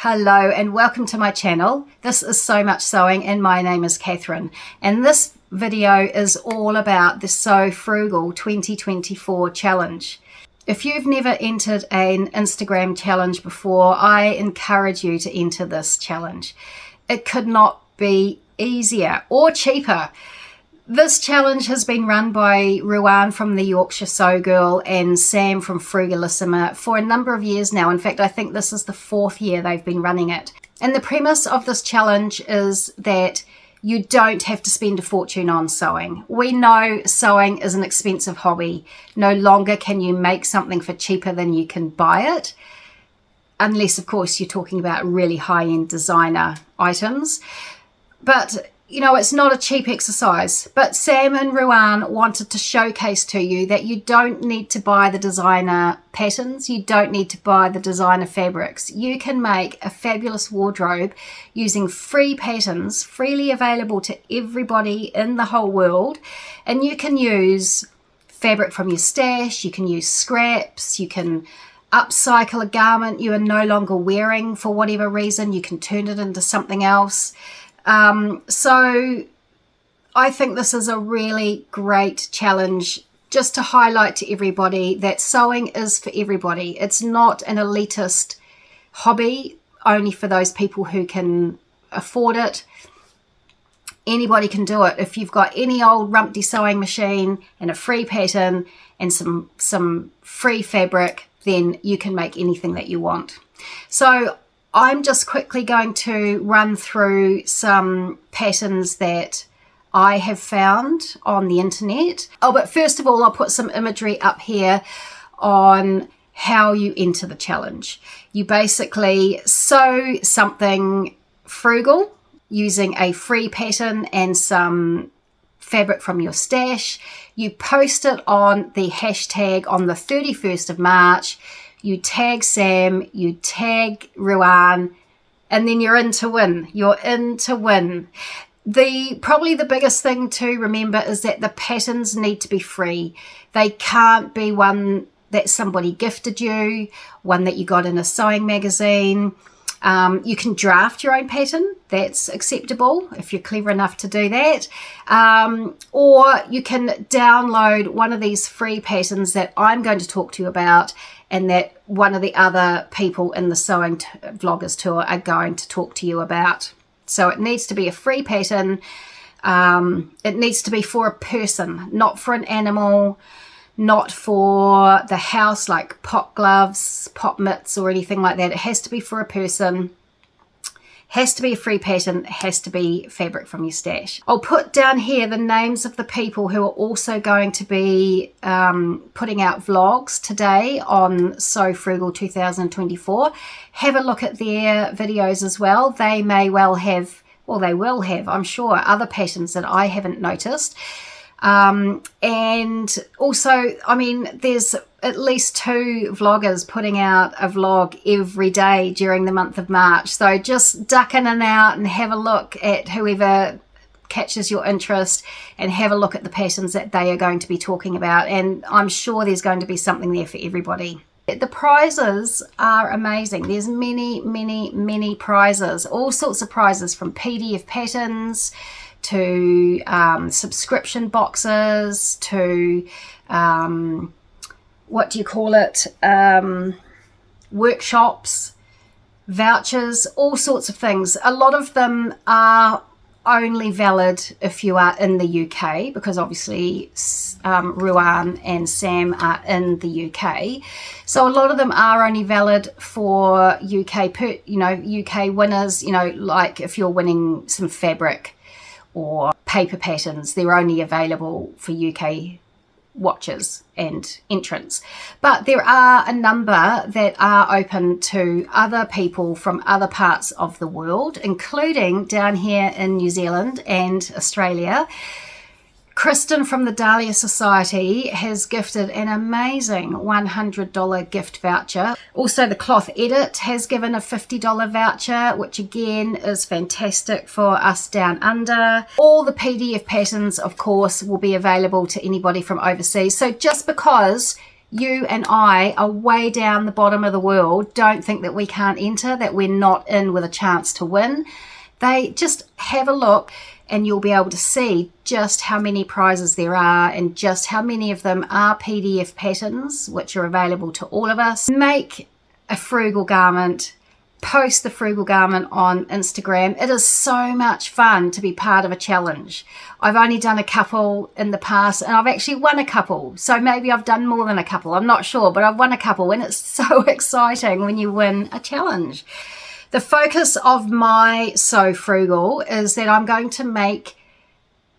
Hello and welcome to my channel. This is So Much Sewing and my name is Catherine, and this video is all about the Sew Frugal 2024 challenge. If you've never entered an Instagram challenge before, I encourage you to enter this challenge. It could not be easier or cheaper. This challenge has been run by Ruan from the Yorkshire Sew Girl and Sam from Frugalissima for a number of years now. In fact, I think this is the 4th year they've been running it. And the premise of this challenge is that you don't have to spend a fortune on sewing. We know sewing is an expensive hobby. No longer can you make something for cheaper than you can buy it, unless of course you're talking about really high-end designer items. But you know, it's not a cheap exercise. But Sam and Ruan wanted to showcase to you that you don't need to buy the designer patterns. You don't need to buy the designer fabrics. You can make a fabulous wardrobe using free patterns, freely available to everybody in the whole world. And you can use fabric from your stash. You can use scraps. You can upcycle a garment you are no longer wearing for whatever reason. You can turn it into something else. So I think this is a really great challenge just to highlight to everybody that sewing is for everybody. It's not an elitist hobby only for those people who can afford it. Anybody can do it. If you've got any old rumpty sewing machine and a free pattern and some free fabric, then you can make anything that you want. So I'm just quickly going to run through some patterns that I have found on the internet. Oh, but first of all, I'll put some imagery up here on how you enter the challenge. You basically sew something frugal using a free pattern and some fabric from your stash. You post it on the hashtag on the 31st of March. You tag Sam, you tag Ruan, and then you're in to win. You're in to win. Probably the biggest thing to remember is that the patterns need to be free. They can't be one that somebody gifted you, one that you got in a sewing magazine. You can draft your own pattern. That's acceptable if you're clever enough to do that. Or you can download one of these free patterns that I'm going to talk to you about and that one of the other people in the Sewing Vloggers Tour are going to talk to you about. So it needs to be a free pattern. It needs to be for a person, not for an animal, not for the house like pot gloves, pot mitts or anything like that. It has to be for a person, has to be a free pattern, has to be fabric from your stash. I'll put down here the names of the people who are also going to be putting out vlogs today on Sew Frugal 2024. Have a look at their videos as well. They may well have, well, they will have, I'm sure, other patterns that I haven't noticed. And also, I mean, there's at least 2 vloggers putting out a vlog every day during the month of March. So just duck in and out and have a look at whoever catches your interest and have a look at the patterns that they are going to be talking about. And I'm sure there's going to be something there for everybody. The prizes are amazing. There's many prizes, all sorts of prizes, from PDF patterns to subscription boxes to what do you call it, workshops, vouchers, all sorts of things. A lot of them are only valid if you are in the UK, because obviously Ruan and Sam are in the UK. So a lot of them are only valid for UK winners, like if you're winning some fabric or paper patterns, they're only available for UK watchers and entrants. But there are a number that are open to other people from other parts of the world, including down here in New Zealand and Australia. Kristen from the Dahlia Society has gifted an amazing $100 gift voucher. Also, the Cloth Edit has given a $50 voucher, which again is fantastic for us down under. All the PDF patterns, of course, will be available to anybody from overseas. So just because you and I are way down the bottom of the world, don't think that we can't enter, that we're not in with a chance to win. They just have a look and you'll be able to see just how many prizes there are and just how many of them are PDF patterns, which are available to all of us. Make a frugal garment, post the frugal garment on Instagram. It is so much fun to be part of a challenge. I've only done a couple in the past and I've actually won a couple. So maybe I've done more than a couple. I'm not sure, but I've won a couple and it's so exciting when you win a challenge. The focus of my Sew Frugal is that I'm going to make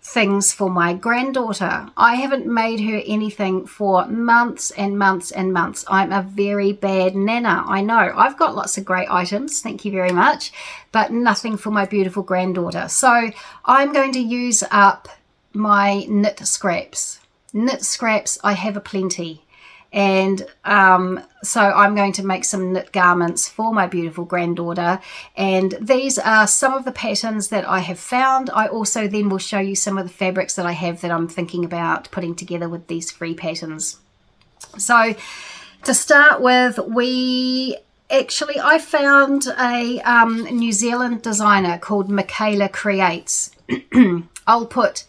things for my granddaughter. I haven't made her anything for months and months and months. I'm a very bad nana. I know. I've got lots of great items, thank you very much, but nothing for my beautiful granddaughter. So I'm going to use up my knit scraps. Knit scraps, I have aplenty. And so I'm going to make some knit garments for my beautiful granddaughter, and these are some of the patterns that I have found. I also then will show you some of the fabrics that I have that I'm thinking about putting together with these free patterns. So to start with, I found a New Zealand designer called Makyla Creates. I'll put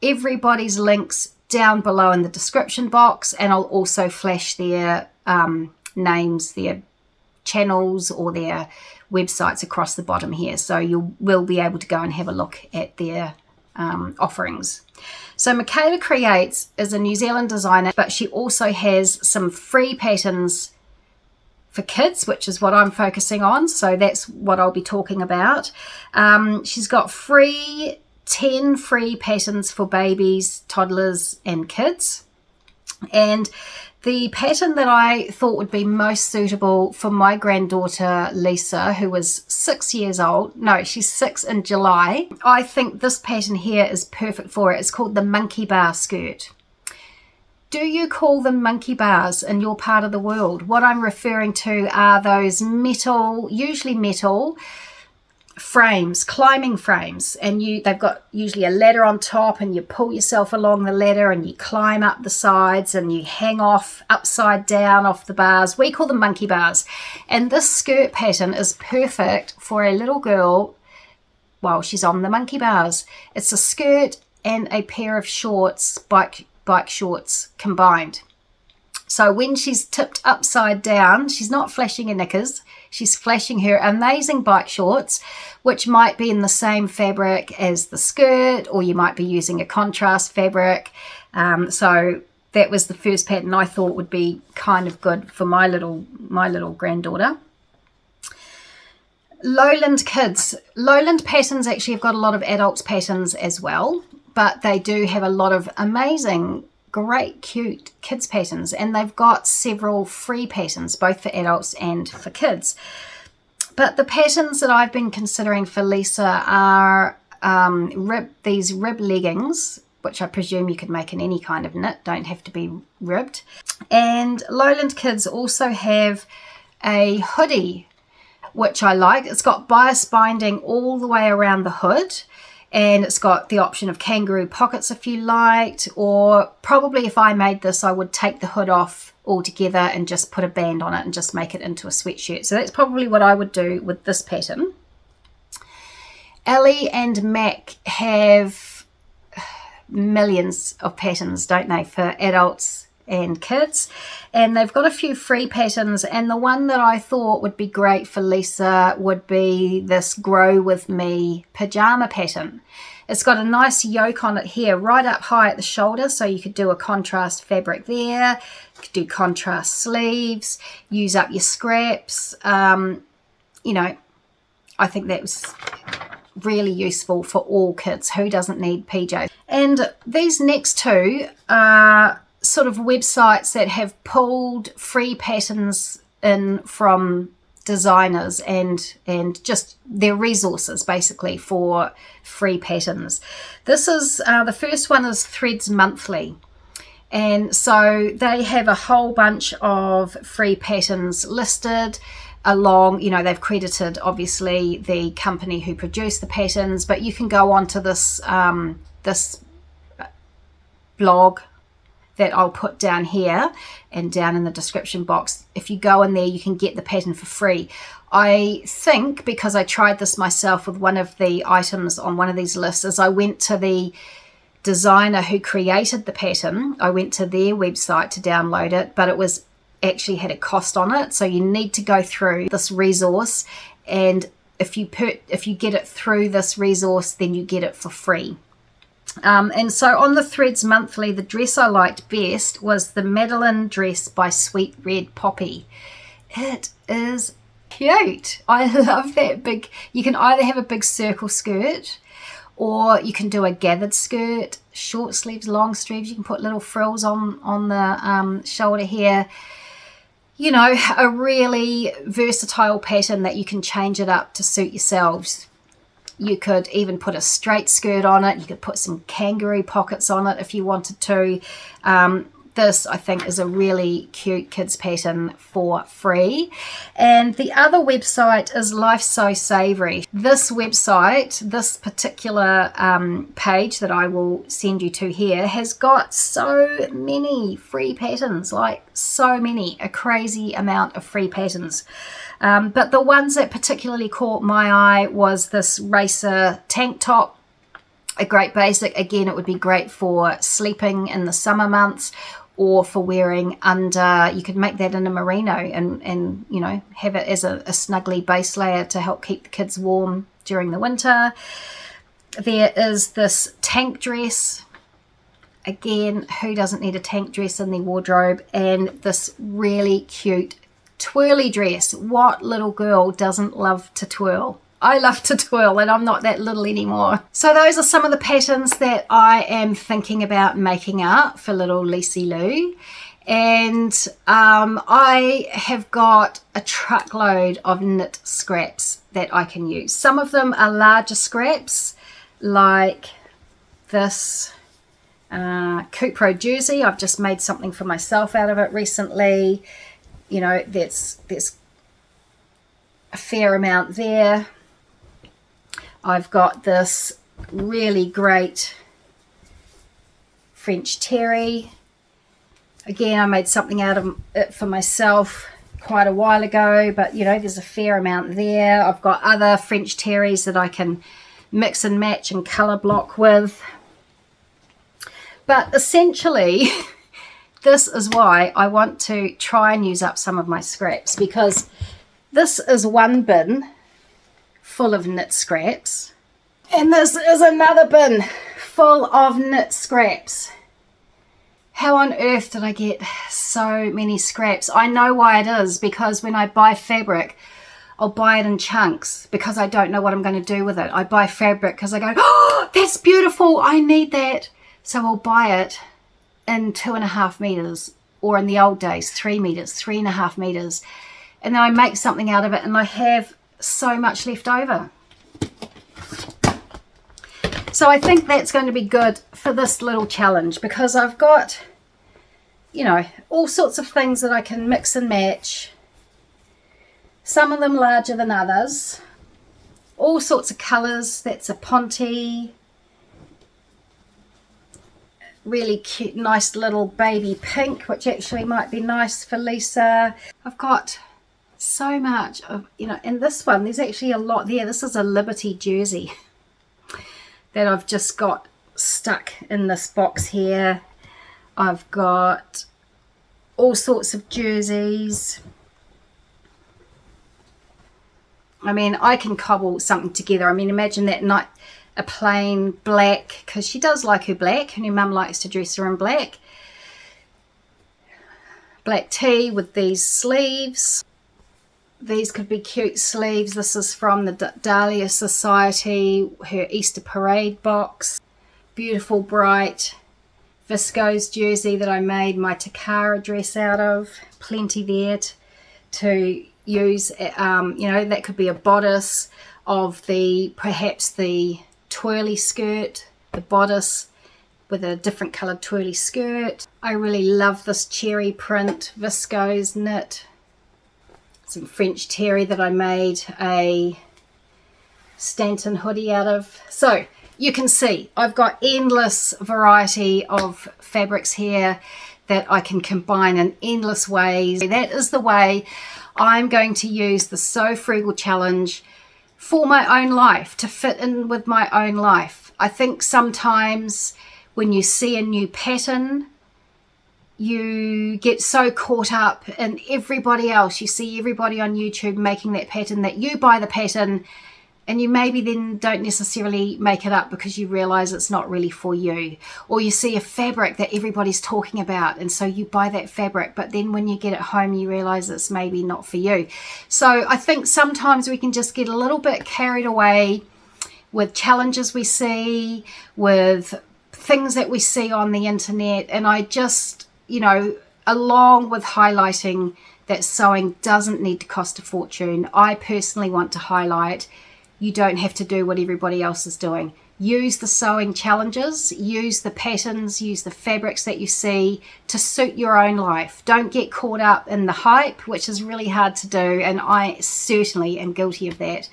everybody's links down below in the description box, and I'll also flash their names, their channels or their websites across the bottom here, so you will be able to go and have a look at their offerings. So Makyla Creates is a New Zealand designer, but she also has some free patterns for kids, which is what I'm focusing on, so that's what I'll be talking about. She's got 10 free patterns for babies, toddlers and kids. And the pattern that I thought would be most suitable for my granddaughter Lisa, who was 6 years old, no, she's 6 in July, I think this pattern here is perfect for it. It's called the monkey bar skirt. Do you call them monkey bars in your part of the world? What I'm referring to are those metal, usually metal, frames, climbing frames, and they've got usually a ladder on top, and you pull yourself along the ladder and you climb up the sides and you hang off upside down off the bars. We call them monkey bars, and this skirt pattern is perfect for a little girl while she's on the monkey bars. It's a skirt and a pair of shorts, bike shorts combined. So when she's tipped upside down, she's not flashing her knickers, she's flashing her amazing bike shorts, which might be in the same fabric as the skirt, or you might be using a contrast fabric. So that was the first pattern I thought would be kind of good for my little granddaughter. Lowland kids. Lowland patterns actually have got a lot of adults patterns as well, but they do have a lot of amazing, great, cute kids patterns, and they've got several free patterns, both for adults and for kids. But the patterns that I've been considering for Lisa are these rib leggings, which I presume you could make in any kind of knit, don't have to be ribbed. And Lowland kids also have a hoodie, which I like. It's got bias binding all the way around the hood, and it's got the option of kangaroo pockets if you liked, or probably if I made this, I would take the hood off altogether and just put a band on it and just make it into a sweatshirt. So that's probably what I would do with this pattern. Ellie and Mac have millions of patterns, don't they, for adults and kids, and they've got a few free patterns, and the one that I thought would be great for Lisa would be this Grow With Me pajama pattern. It's got a nice yoke on it here right up high at the shoulder, so you could do a contrast fabric there, you could do contrast sleeves, use up your scraps. You know, I think that was really useful for all kids. Who doesn't need PJs? And these next two are sort of websites that have pulled free patterns in from designers and just their resources basically for free patterns. This is the first one is Threads Monthly, and so they have a whole bunch of free patterns listed along, you know, they've credited obviously the company who produced the patterns, but you can go onto this this blog that I'll put down here and down in the description box. If you go in there, you can get the pattern for free. I think because I tried this myself with one of the items on one of these lists, is I went to the designer who created the pattern. I went to their website to download it, but it was actually had a cost on it. So you need to go through this resource, and if you get it through this resource, then you get it for free. And so on the Threads Monthly, the dress I liked best was the Madeline dress by Sweet Red Poppy. It is cute. I love that big, you can either have a big circle skirt, or you can do a gathered skirt, short sleeves, long sleeves. You can put little frills on the shoulder here. You know, a really versatile pattern that you can change it up to suit yourselves. You could even put a straight skirt on it. You could put some kangaroo pockets on it if you wanted to. This, I think, is a really cute kids pattern for free. And the other website is So Savoury. This website, this particular page that I will send you to here, has got so many free patterns, like so many, a crazy amount of free patterns. But the ones that particularly caught my eye was this racer tank top. A great basic. Again, it would be great for sleeping in the summer months, or for wearing under. You could make that in a merino and you know, have it as a snuggly base layer to help keep the kids warm during the winter. There is this tank dress. Again, who doesn't need a tank dress in their wardrobe? And this really cute twirly dress. What little girl doesn't love to twirl? I love to twirl, and I'm not that little anymore. So those are some of the patterns that I am thinking about making up for little Lisey Lou. And I have got a truckload of knit scraps that I can use. Some of them are larger scraps, like this Cupro jersey. I've just made something for myself out of it recently. You know, there's a fair amount there. I've got this really great French terry. Again, I made something out of it for myself quite a while ago, but you know, there's a fair amount there. I've got other French terries that I can mix and match and color block with. But essentially, this is why I want to try and use up some of my scraps, because this is one bin full of knit scraps, and this is another bin full of knit scraps. How on earth did I get so many scraps? I know why it is, because when I buy fabric, I'll buy it in chunks because I don't know what I'm going to do with it. I buy fabric because I go, oh, that's beautiful, I need that. So I'll buy it in 2.5 meters, or in the old days 3 meters, 3.5 meters, and then I make something out of it, and I have so much left over. So I think that's going to be good for this little challenge, because I've got, you know, all sorts of things that I can mix and match, some of them larger than others, all sorts of colors. That's a Ponte, really cute, nice little baby pink, which actually might be nice for Lisa. I've got so much of, you know, in this one there's actually a lot there. This is a Liberty jersey that I've just got stuck in this box here. I've got all sorts of jerseys. I mean, I can cobble something together. I mean, imagine that night, a plain black, because she does like her black, and her mum likes to dress her in black. Black tee with these sleeves. These could be cute sleeves. This is from the Dahlia Society, her Easter Parade box. Beautiful, bright viscose jersey that I made my Takara dress out of. Plenty there to use. You know, that could be a bodice of perhaps the twirly skirt, the bodice with a different coloured twirly skirt. I really love this cherry print viscose knit. Some French terry that I made a Stanton hoodie out of. So you can see I've got endless variety of fabrics here that I can combine in endless ways. That is the way I'm going to use the So Frugal Challenge for my own life, to fit in with my own life. I think sometimes when you see a new pattern, you get so caught up in everybody else. You see everybody on YouTube making that pattern, that you buy the pattern, and you maybe then don't necessarily make it up because you realize it's not really for you. Or you see a fabric that everybody's talking about, and so you buy that fabric, but then when you get it home you realize it's maybe not for you. So I think sometimes we can just get a little bit carried away with challenges we see, with things that we see on the internet. And I just, you know, along with highlighting that sewing doesn't need to cost a fortune, I personally want to highlight you don't have to do what everybody else is doing. Use the sewing challenges, use the patterns, use the fabrics that you see to suit your own life. Don't get caught up in the hype, which is really hard to do, and I certainly am guilty of that.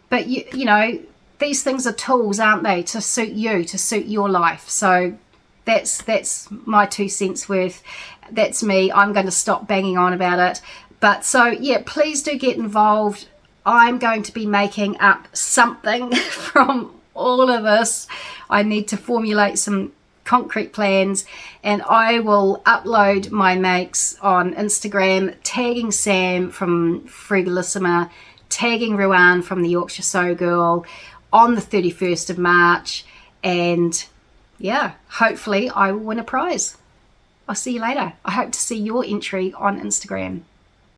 But you know, these things are tools, aren't they, to suit you, to suit your life. So that's my 2 cents worth. That's me. I'm going to stop banging on about it. But so yeah, please do get involved. I'm going to be making up something from all of this. I need to formulate some concrete plans, and I will upload my makes on Instagram, tagging Sam from Frugalissima, tagging Ruan from the Yorkshire Sew Girl on the 31st of March, and yeah, hopefully I will win a prize. I'll see you later. I hope to see your entry on Instagram.